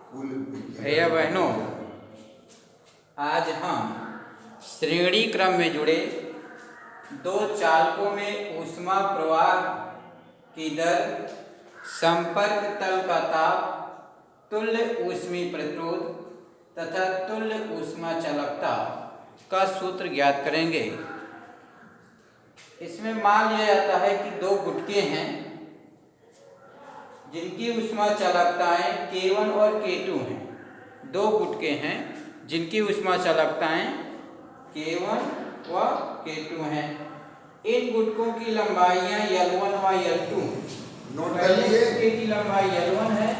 भैया बहनों, आज हम श्रेणी क्रम में जुड़े दो चालकों में ऊष्मा प्रवाह की दर, संपर्क तल का ताप, तुल्य ऊष्मीय प्रतिरोध तथा तुल्य ऊष्मा चालकता का सूत्र ज्ञात करेंगे। इसमें मान लिया जाता है कि दो गुटके हैं जिनकी ऊष्मा चालकताएं K1 और K2 हैं। दो गुटके हैं जिनकी ऊष्मा चालकताएं K1 व K2 हैं। इन गुटकों की लंबाइयां L1 व L2। पहले गुटके की लंबाई L1 है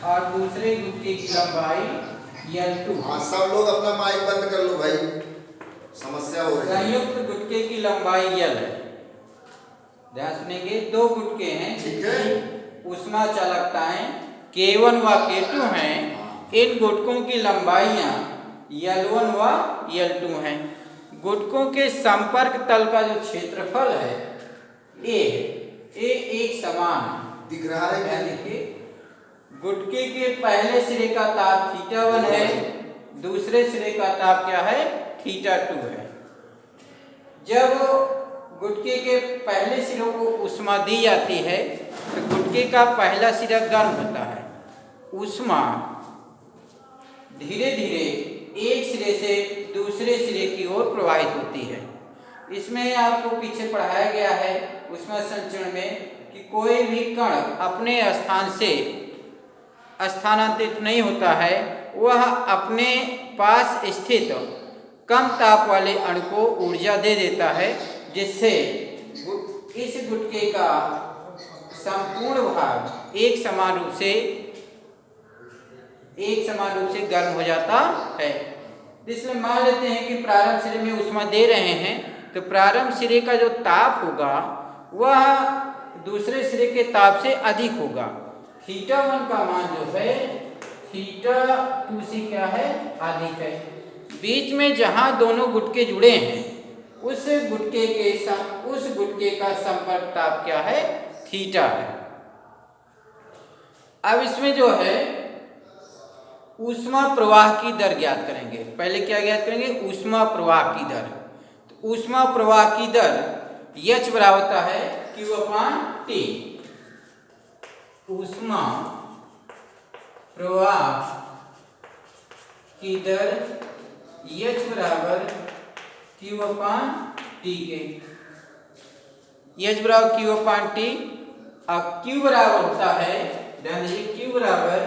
और दूसरे गुटके की लंबाई L2। हाँ, सब लोग अपना माइक बंद कर लो भाई, समस्या हो रही है। संयुक्त गुटके की लंबाई L है। ध्यान सुनेंगे, दो गुटके हैं ठीक है। ऊष्मा चालकताएं K1 व K2 हैं। इन गुटकों की लंबाइयां L1 व L2 हैं। गुटकों के संपर्क तल का जो क्षेत्रफल है A एक समान दिख रहा है क्या? देखिए, गुटके के पहले सिरे का ताप θ1 है, दूसरे सिरे का ताप क्या है? θ2 है। जब गुटके के पहले सिरों को ऊष्मा दी जाती है तो गुटके का पहला सिरा गर्म होता है। ऊष्मा धीरे धीरे एक सिरे से दूसरे सिरे की ओर प्रवाहित होती है। इसमें आपको पीछे पढ़ाया गया है ऊष्मा संचरण में कि कोई भी कण अपने स्थान से स्थानांतरित नहीं होता है, वह अपने पास स्थित कम ताप वाले अणु को ऊर्जा दे देता है, जिससे इस गुटके का संपूर्ण भाग एक समान रूप से गर्म हो जाता है। इसलिए मान लेते हैं कि प्रारंभ सिरे में ऊष्मा दे रहे हैं तो प्रारंभ सिरे का जो ताप होगा वह दूसरे सिरे के ताप से अधिक होगा। θ1 का मान जो है θ2 से क्या है? अधिक है। बीच में जहां दोनों गुटके जुड़े हैं उस गुटके का संपर्क ताप क्या है? θ है। अब इसमें जो है ऊष्मा प्रवाह की दर ज्ञात करेंगे। पहले क्या ज्ञात करेंगे? ऊष्मा प्रवाह की दर। तो ऊष्मा प्रवाह की दर H बराबर होता है Q/T। ऊष्मा प्रवाह की दर H बराबर Q/T के। H बराबर Q/T। अब Q बराबर होता है, ध्यान दीजिए, Q बराबर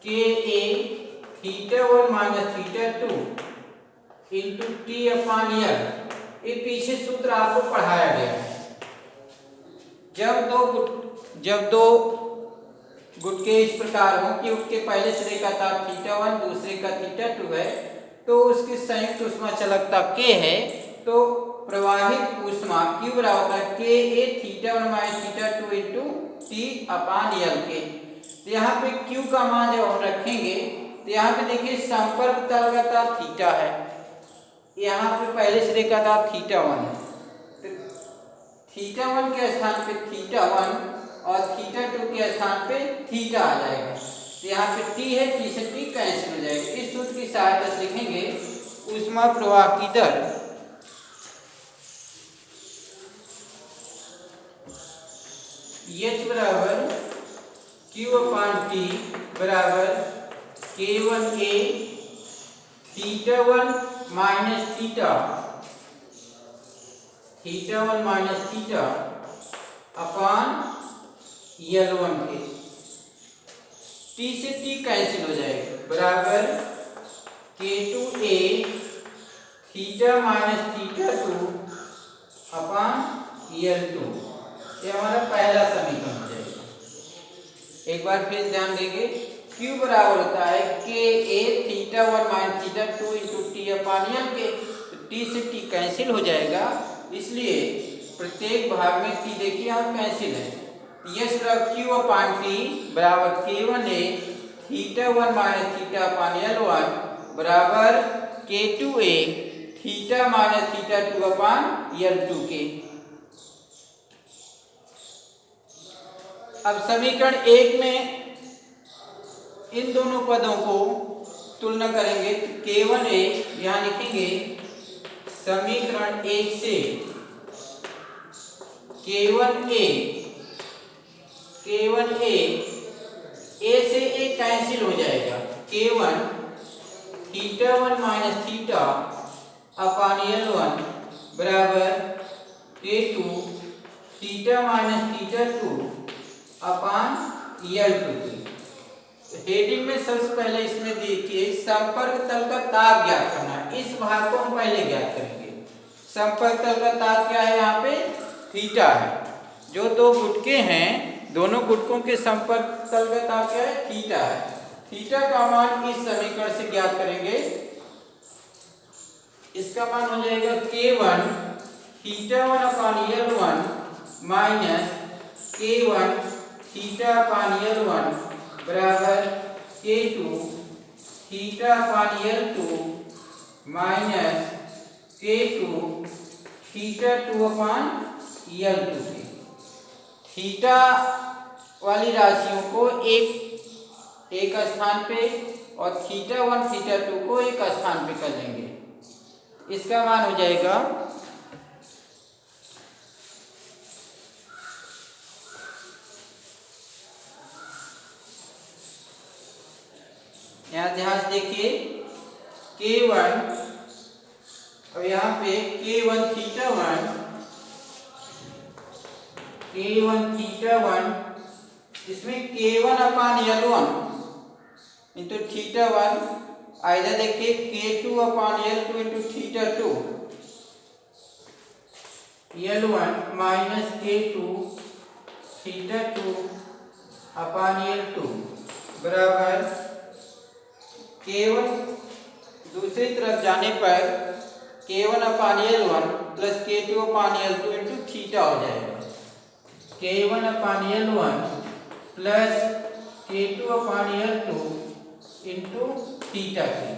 KA θ1 माइनस θ2 इंटू T/L। ये पीछे सूत्र आपको पढ़ाया गया है। जब दो गुटके इस प्रकार हो कि उसके पहले सिरे का ताप θ1 दूसरे का θ2 है, तो उसकी संयुक्त ऊष्मा चालकता K है, तो प्रवाहित ऊष्मा Q बराबर होता है KA θ1 माइनस θ2 इंटू T/L के। तो यहाँ पे Q का मान जब हम रखेंगे तो यहाँ पे देखिए संपर्क तल का ताप θ है, यहाँ पे पहले सिरे का ताप θ1 है, तो θ1 के स्थान पे θ1 और θ2 के स्थान पे θ आ जाएगा। तो यहाँ पे T है, T से T कैंसिल हो जाएगा। इस सूत्र की सहायता से लिखेंगे ऊष्मा प्रवाह की दर H बराबर Q/T बराबर K1A θ1 माइनस θ अपान L1 के। T से T कैंसिल हो जाएगा, बराबर K2A θ माइनस θ2 अपान L2। ये हमारा पहला समीकरण हो जाएगा। एक बार फिर ध्यान देंगे, Q बराबर होता है KA θ1 माइनस θ2 इंटू T/L के। तो T से T कैंसिल हो जाएगा, इसलिए प्रत्येक भाग में T देखिए यहाँ कैंसिल है। H बराबर Q/T बराबर K1A θ1 माइनस θ/L1 बराबर K2A θ माइनस θ2/L2 के। अब समीकरण 1 में इन दोनों पदों को तुलना करेंगे तो K1A यहाँ लिखेंगे समीकरण 1 से K1A A से A कैंसिल हो जाएगा। K1 θ1 minus theta upon L1 बराबर K2 θ minus θ2 upon L2। Heading में सबसे पहले इसमें देखिए संपर्क तल का ताप ज्ञात करना है। इस भाग को हम पहले ज्ञात करेंगे। संपर्क तल का ताप क्या है, यहाँ पे थीटा है। जो दो गुटके हैं दोनों गुटकों के संपर्क तल का ताप क्या है, थीटा है। थीटा का मान इस समीकरण से ज्ञात करेंगे। इसका मान हो जाएगा K1 θ1 अपान L1 माइनस K1 θ अपान L1 बराबर K2 θ अपान L2 minus K2 θ2 upon L2। Theta वाली राशियों को एक स्थान पे और θ1 θ2 को एक स्थान पे कर लेंगे। इसका मान हो जाएगा यहाँ ध्यान से देखिए K1 और यहाँ पे K1 θ1 इसमें K1 अपान L1 इंटू θ1 आइधर देखिए K2 अपान L2 into θ2 L1 minus K2 θ2 upon L2 बराबर K1 दूसरी तरफ जाने पर K1 अपान L1 प्लस K2 अपान L2 इंटू थीटा हो जाएगा। K1 अपान L1 प्लस K2 अपान L2 इंटू थीटा की।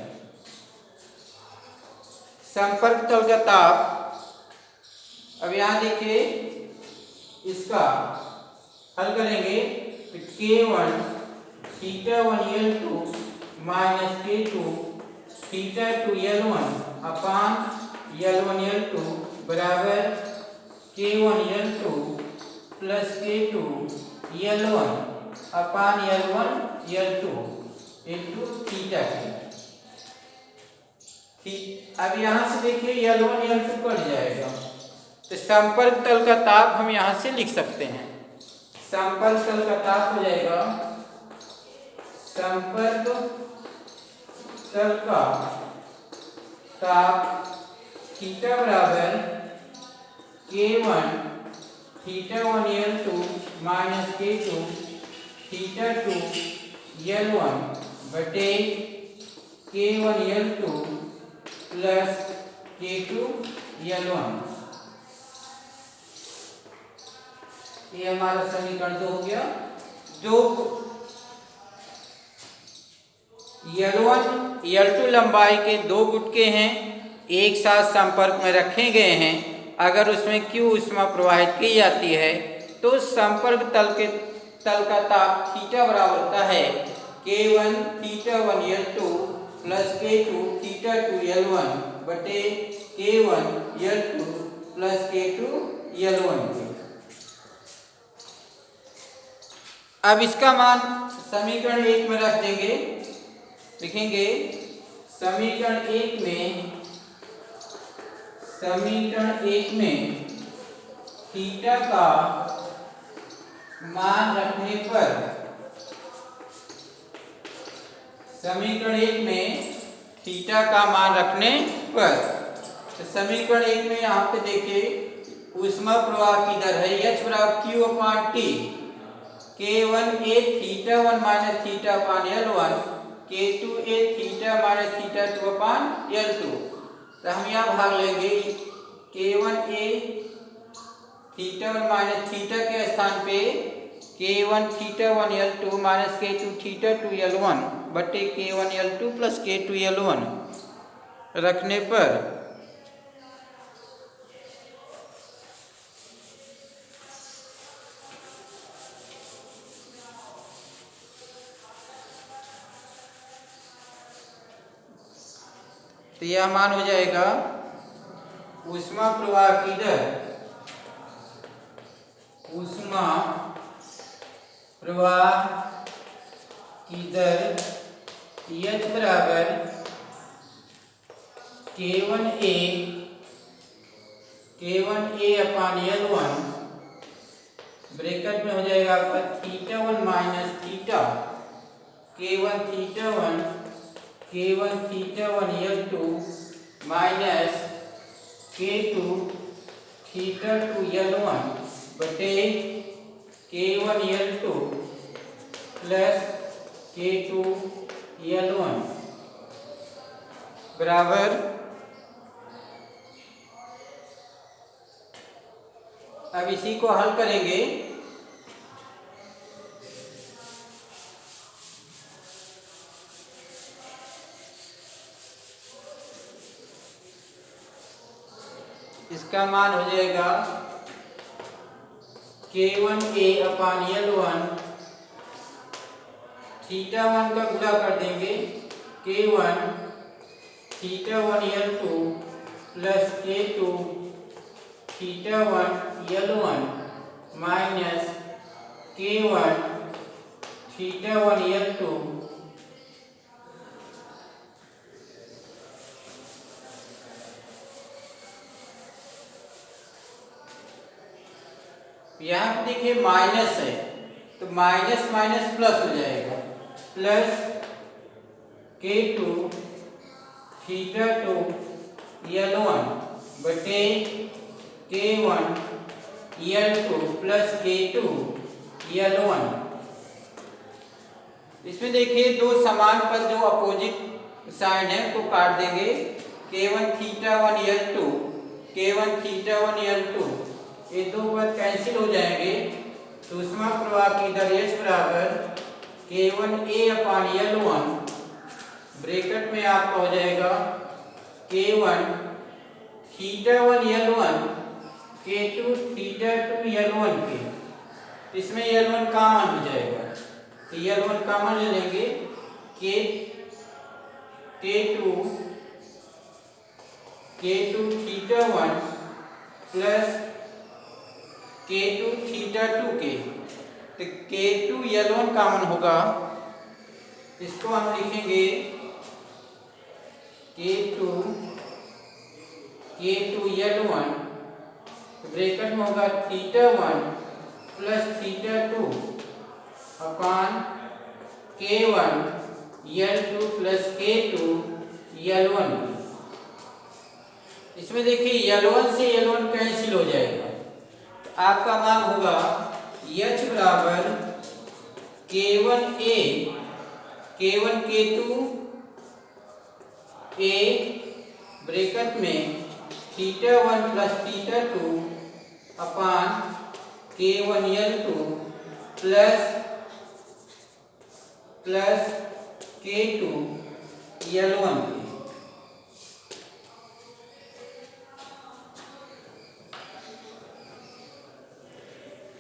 संपर्क तल का ताप, अब यहाँ देखिए इसका हल करेंगे तो K1 θ1 L2 minus K2 θ2 L1 अपान L1 L2 बराबर K1 L2 plus K2 L1 अपान L1 L2 इंटू थीटा की। अब यहाँ से देखिए L1 L2 कट जाएगा तो संपर्क तल का ताप हम यहाँ से लिख सकते हैं। संपर्क तल का ताप हो जाएगा संपर्क तल का ताप थीटा बराबर K1 θ1 L2 minus K2 θ2 L1 बटे K1 L2 plus K2 L1। ये हमारा समीकरण 2 हो गया। जो L1 L2 लंबाई के दो गुटके हैं एक साथ संपर्क में रखे गए हैं, अगर उसमें Q ऊष्मा प्रवाहित की जाती है तो संपर्क तल का ताप थीटा बराबर होता है K1 θ1 L2 plus K2 θ2 L1 बटे K1 L2 plus K2 L1। अब इसका मान समीकरण 1 में रख देंगे। लिखेंगे समीकरण 1 में थीटा का मान रखने पर, समीकरण 1 में थीटा का मान रखने पर, तो समीकरण 1 में यहाँ पे देखिए ऊष्मा प्रवाह की दर है H बराबर Q upon T। K1A θ1 minus theta upon L1 K2A theta minus θ2 upon L2। तो हम यहाँ भाग लेंगे K1A θ1 माइनस थीटा के स्थान पे K1 θ1 L2 minus K2 θ2 L1 बटे K1 L2 plus K2 L1 रखने पर तो यह मान हो जाएगा ऊष्मा प्रवाह की दर, ऊष्मा प्रवाह की दर H बराबर K1A अपान L1 ब्रैकेट में हो जाएगा आपका θ1 minus theta K1 θ1 L2 minus K2 θ2 L1 बटे K1 L2 plus K2 L1 बराबर, अब इसी को हल करेंगे। इसका मान हो जाएगा K1A अपान L1, θ1 का गुणा कर देंगे K1 θ1 L2 plus K2 θ1 L1 minus K1 θ1 L2 यहाँ पे देखिए माइनस है तो माइनस माइनस प्लस हो जाएगा, प्लस K2 θ2 L1 बटे K1 L2 plus K2 L1। इसमें देखिए दो समान पद जो अपोजिट साइड है तो काट देंगे। K1 θ1 L2 ये दो पद कैंसिल हो जाएंगे तो ऊष्मा प्रवाह की दर H बराबर K1A अपान L1 ब्रैकेट में आपका हो जाएगा K1 θ1 L1 K2 θ2 L1 के, इसमें L1 कॉमन हो जाएगा तो L1 कॉमन ले लेंगे K2 θ1 प्लस K2 θ2 के, तो K2 L1 कॉमन होगा, इसको हम लिखेंगे K2 L1 ब्रैकेट में होगा θ1 प्लस θ2 अपान K1 L2 plus K2 L1। इसमें देखिए L1 से L1 कैंसिल हो जाएगा तो आपका मान होगा H बराबर K1A K1 K2 A bracket में θ1 प्लस θ2 अपान K1 L2 plus K2 L1।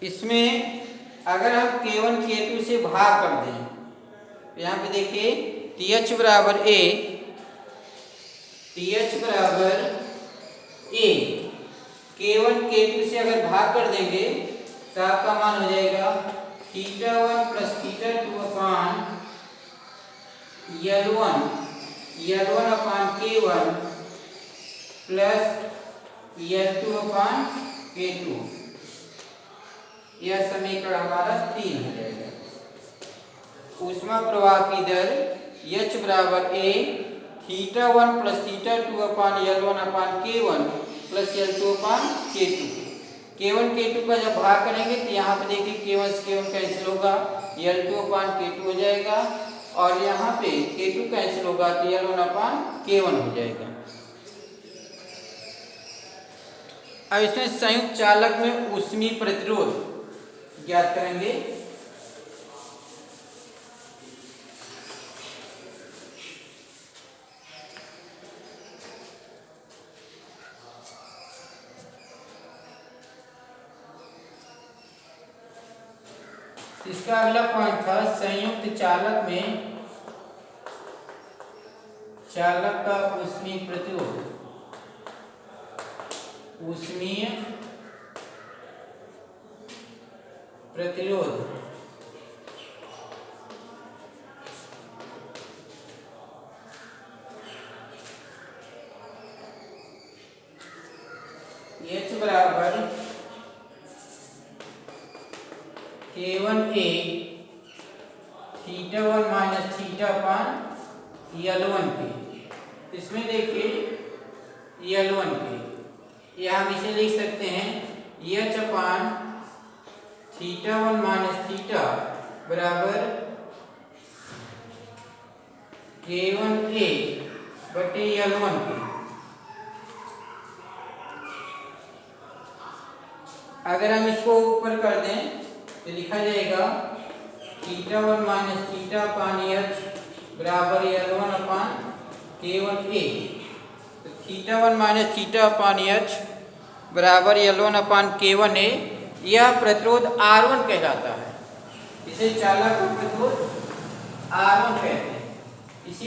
इसमें अगर हम K1 K2 से भाग कर दें तो यहाँ पे देखिए TH बराबर A K1 K2 से अगर भाग कर देंगे तो आपका मान हो जाएगा θ1 plus θ2 upon L1 upon K1 plus L2 upon K2। यह समीकरण हमारा 3 हो जाएगा। ऊष्मा प्रवाह की दर H बराबर A θ1 plus θ2 upon L1 upon K1 plus L2 upon K2। K1 K2 का जब भाग करेंगे तो यहाँ पे देखिए K1 से K1 कैंसिल होगा, L2 अपान K2 हो जाएगा और यहाँ पे K2 कैंसिल होगा तो L1 अपान K1 हो जाएगा। अब इसमें संयुक्त चालक में ऊष्मीय प्रतिरोध ज्ञात करेंगे। इसका अगला पॉइंट था संयुक्त चालक में चालक का ऊष्मीय प्रतिरोध, ऊष्मीय प्रतिरोध H बराबर K1A theta 1 minus theta upon L1 के। इसमें देखिए L1 के, या हम इसे लिख सकते हैं H अपान थीटा 1 माइनस थीटा बराबर K1A बटे L1 के। अगर हम इसको ऊपर कर दें तो लिखा जाएगा थीटा 1 माइनस थीटा अपान H बराबर L1 अपान K1A। तो थीटा 1 माइनस थीटा अपान H बराबर L1 अपान K1A, यह प्रतिरोध R1 कहलाता है। इसे चालक का प्रतिरोध R1 कहते हैं। इसी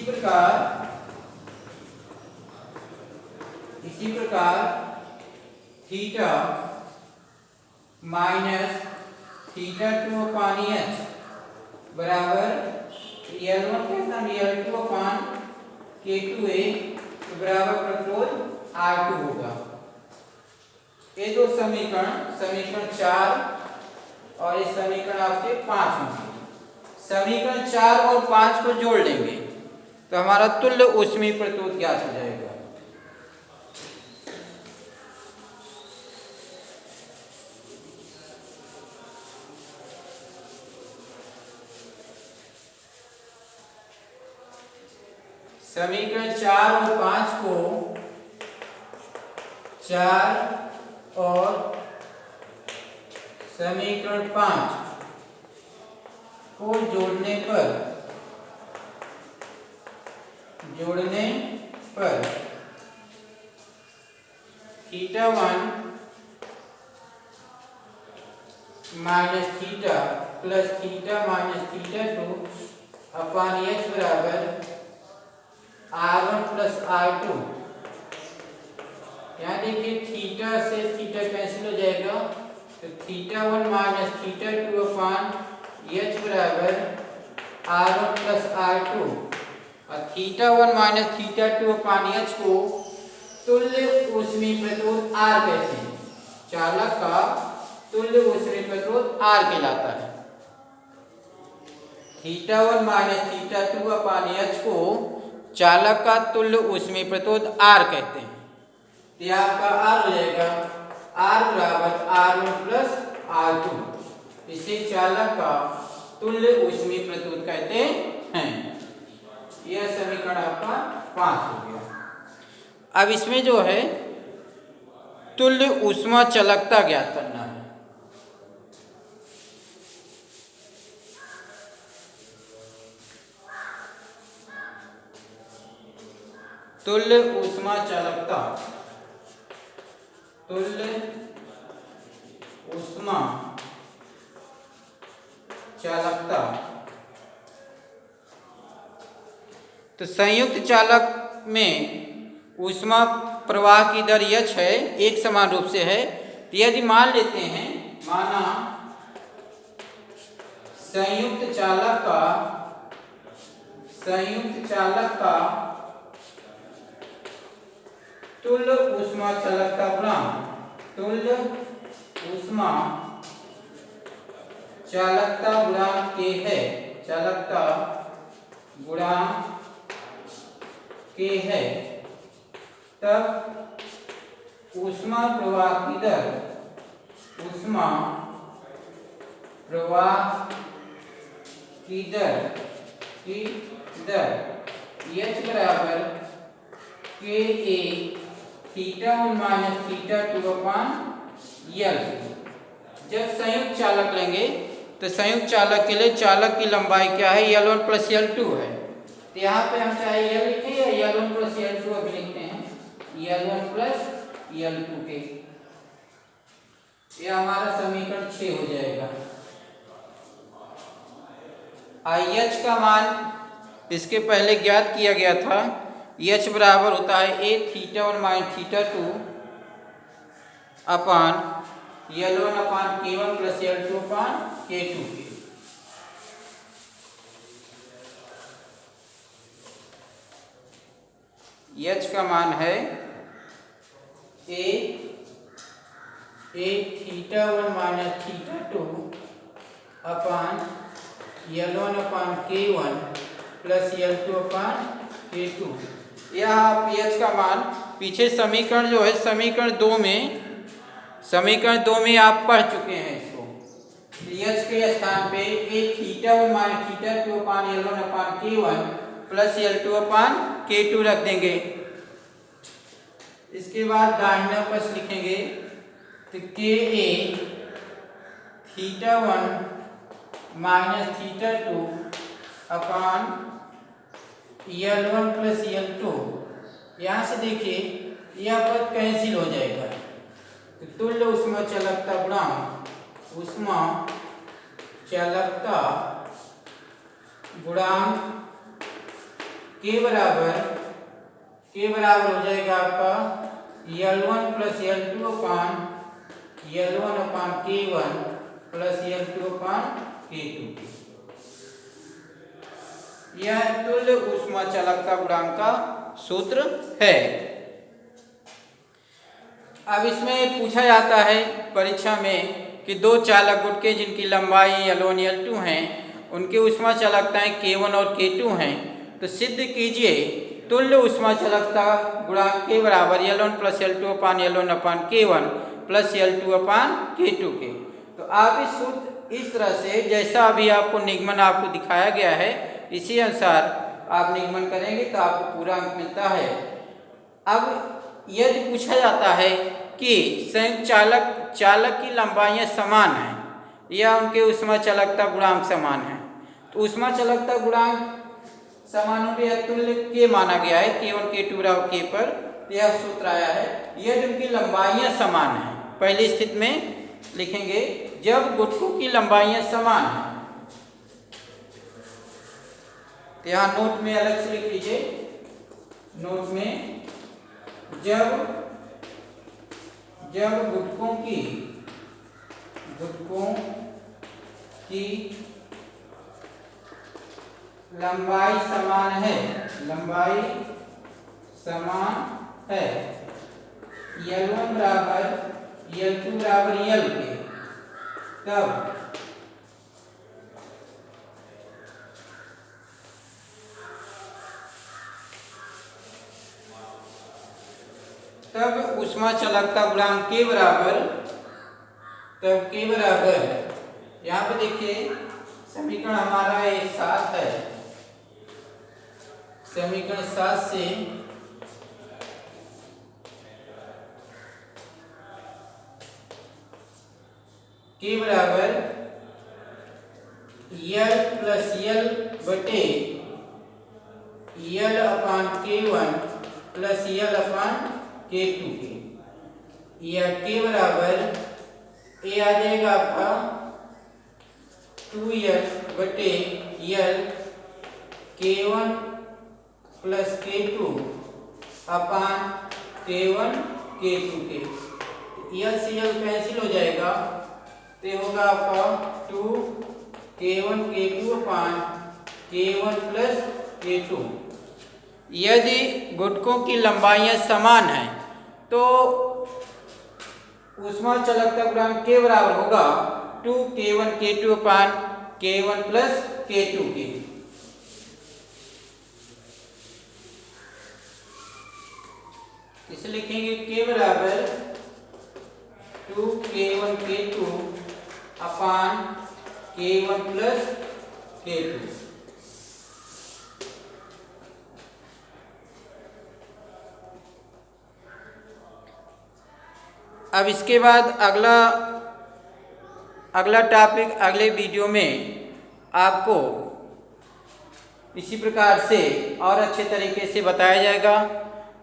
प्रकार थीटा माइनस थीटा 2 अपान H बराबर L1 के साथ L2 अपान K2A बराबर प्रतिरोध R2 होगा। ये दो समीकरण 4 और इस समीकरण आपके 5 होंगे। समीकरण 4 और 5 को जोड़ लेंगे तो हमारा तुल्य ऊष्मीय प्रतिरोध ज्ञात हो जाएगा। समीकरण 4 और 5 को 4 और समीकरण 5 को जोड़ने पर theta 1 minus theta plus theta minus theta 2 अपान H बराबर R1 प्लस R2। यहाँ देखिए थीटा से थीटा कैंसिल हो जाएगा, तो थीटा 1 माइनस थीटा 2 अपान H बराबर R1 प्लस R2। और थीटा 1 माइनस थीटा 2 अपान H को तुल्य ऊष्मीय प्रतिरोध R कहते हैं। चालक का तुल्य ऊष्मीय प्रतिरोध R कहलाता है। थीटा 1 माइनस थीटा 2 अपान H को चालक का तुल्य ऊष्मीय प्रतिरोध R कहते हैं। तो यह आपका R हो जाएगा, R बराबर R1 प्लस R2। इसे चालक का तुल्य ऊष्मीय प्रतिरोध कहते हैं। यह समीकरण आपका 5 हो गया। अब इसमें जो है तुल्य ऊष्मा चालकता ज्ञात करना है। तुल्य ऊष्मा चालकता, तुल्य ऊष्मा चालकता। तो संयुक्त चालक में ऊष्मा प्रवाह की दर H है, एक समान रूप से है। तो यदि मान लेते हैं, माना संयुक्त चालक का तुल्य ऊष्मा चालकता गुणांक, तुल्य ऊष्मा चालकता गुणांक K है, चालकता गुणांक K है, तब ऊष्मा प्रवाह की दर, ऊष्मा प्रवाह की दर H बराबर KA थीटा 1 माइनस थीटा 2 अपान L। जब संयुक्त चालक लेंगे तो संयुक्त चालक के लिए चालक की लंबाई क्या है, L1 प्लस L2 है। तो यहाँ पे हम चाहे L लिखें या L1 प्लस L2 अभी लिखते हैं, L1 प्लस L2 के। यह हमारा समीकरण 6 हो जाएगा। IH का मान इसके पहले ज्ञात किया गया था, एच बराबर होता है ए थीटा 1 माइनस थीटा 2 अपान L1 upon K1 plus L2 upon K2 के। एच का मान है ए थीटा 1 माइनस थीटा 2 अपान L1 upon K1 plus L2 upon K2। यह आप एच का मान पीछे समीकरण जो है समीकरण 2 में आप पढ़ चुके हैं इसको। एच के स्थान पे ए थीटा 1 माइनस थीटा 2 अपान L1 upon K1 plus L2 upon K2 रख देंगे। इसके बाद दाहिना पक्ष लिखेंगे तो के ए थीटा 1 माइनस थीटा 2 अपान L1 प्लस L2। यहाँ से देखिए यह पद कैंसिल हो जाएगा तो तुल्य ऊष्मा चालकता गुणांक के बराबर हो जाएगा आपका L1 प्लस L2 अपान L1 upon K1 plus L2 upon K2। यह तुल्य ऊष्मा चालकता गुणांक का सूत्र है। अब इसमें पूछा जाता है परीक्षा में कि दो चालक गुटके जिनकी लंबाई L1 L2 हैं उनकी ऊष्मा चालकताएं K1 और K2 हैं, तो सिद्ध कीजिए तुल्य ऊष्मा चालकता गुणांक के बराबर L1 प्लस L2 अपान L1 upon K1 plus L2 upon K2 के। तो आप इस सूत्र इस तरह से जैसा अभी आपको निगमन आपको दिखाया गया है इसी अनुसार आप निगमन करेंगे तो आपको पूरा अंक मिलता है। अब यदि पूछा जाता है कि संयुक्त चालक की लंबाइयाँ समान हैं या उनके ऊष्मा चालकता गुणांक समान है, तो ऊष्मा चालकता गुणांक समान होने या तुल्य के माना गया है K1 K2 बराबर K पर यह सूत्र आया है। यदि उनकी लंबाइयाँ समान हैं, पहली स्थिति में लिखेंगे जब गुटकों की लंबाइयाँ समान हैं, तो यहाँ नोट में अलग से लिख लीजिए। नोट में जब गुटकों की लंबाई समान है L1 बराबर L2 बराबर L के, तब ऊष्मा चालकता गुणांक के बराबर यहाँ पे देखिए समीकरण हमारा 7 है। समीकरण 7 से के बराबर L प्लस L बटे L अपान K1 प्लस L अपान K2 के। यह के बराबर ए आ जाएगा आपका 2L बटे L K1 प्लस K2 अपान K1 K2 के। L से L कैंसिल हो जाएगा तो ये होगा आपका 2K1 K2 अपान K1 प्लस K2। यदि गुटकों की लंबाइयाँ समान हैं तो ऊष्मा चालकता गुणांक के बराबर होगा 2K1 K2 अपान K1 प्लस K2 के। इसे लिखेंगे के बराबर 2K1 K2 अपान K1 प्लस K2। अब इसके बाद अगला टॉपिक अगले वीडियो में आपको इसी प्रकार से और अच्छे तरीके से बताया जाएगा।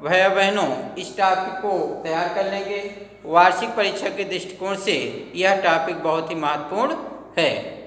भाई बहनों इस टॉपिक को तैयार कर लेंगे। वार्षिक परीक्षा के दृष्टिकोण से यह टॉपिक बहुत ही महत्वपूर्ण है।